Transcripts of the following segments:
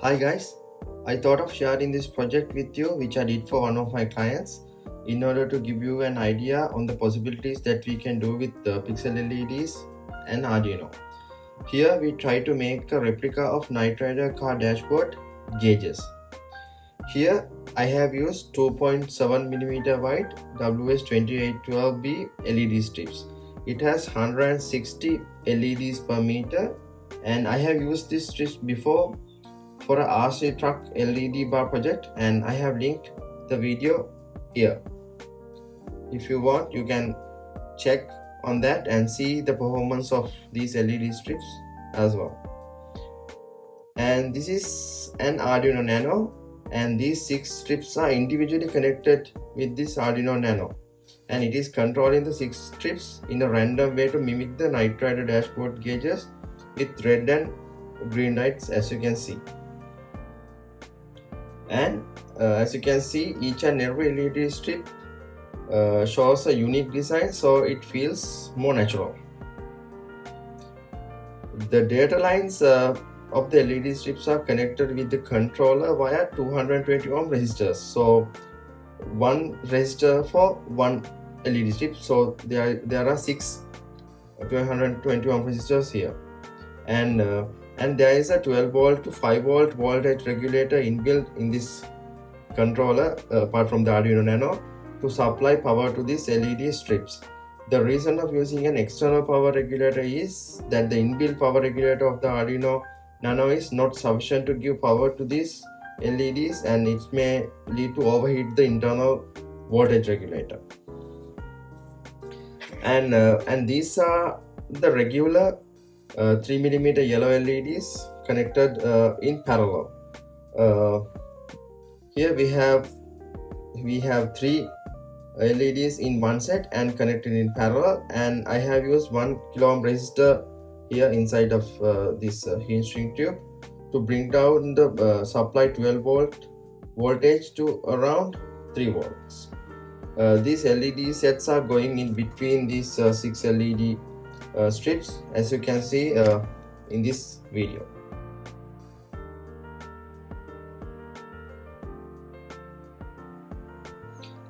Hi guys, I thought of sharing this project with you which I did for one of my clients in order to give you an idea on the possibilities that we can do with the Pixel LEDs and Arduino. Here we try to make a replica of Knight Rider car dashboard gauges. Here I have used 2.7mm wide WS2812B LED strips. It has 160 LEDs per meter, and I have used these strips before for a RC truck LED bar project, and I have linked the video here. If you want, you can check on that and see the performance of these LED strips as well. And this is an Arduino Nano, and these 6 strips are individually connected with this Arduino Nano, and it is controlling the 6 strips in a random way to mimic the Knight Rider dashboard gauges with red and green lights, as you can see. And as you can see, each and every LED strip shows a unique design, so it feels more natural. The data lines of the LED strips are connected with the controller via 220 ohm resistors, so one resistor for one LED strip, so there are 6 220 ohm resistors here, and there is a 12 volt to 5 volt voltage regulator inbuilt in this controller apart from the Arduino Nano to supply power to these LED strips. The reason of using an external power regulator is that the inbuilt power regulator of the Arduino Nano is not sufficient to give power to these LEDs, and it may lead to overheat the internal voltage regulator. And these are the regular 3mm yellow LEDs connected in parallel. Here we have 3 LEDs in one set and connected in parallel, and I have used 1 kilo ohm resistor here inside of this hinge string tube to bring down the supply 12 volt voltage to around 3 volts. These LED sets are going in between these 6 LED strips, as you can see in this video.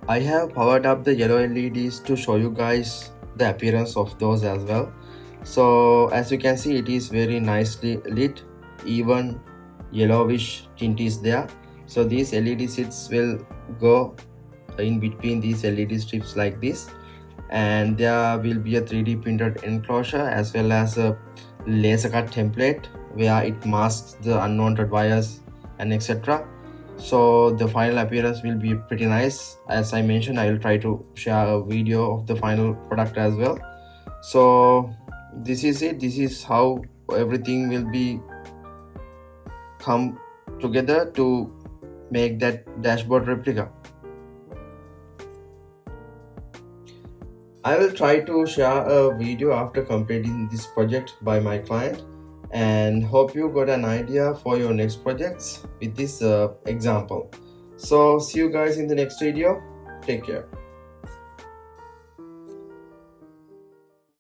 I have powered up the yellow LEDs to show you guys the appearance of those as well. So as you can see, it is very nicely lit, even yellowish tint is there. So these LED sets will go in between these LED strips like this, and there will be a 3D printed enclosure as well as a laser cut template where it masks the unwanted wires and etc. So the final appearance will be pretty nice. As I mentioned, I will try to share a video of the final product as well. So this is it. This is how everything will be come together to make that dashboard replica. I will try to share a video after completing this project by my client, and hope you got an idea for your next projects with this example. So see you guys in the next video. Take care.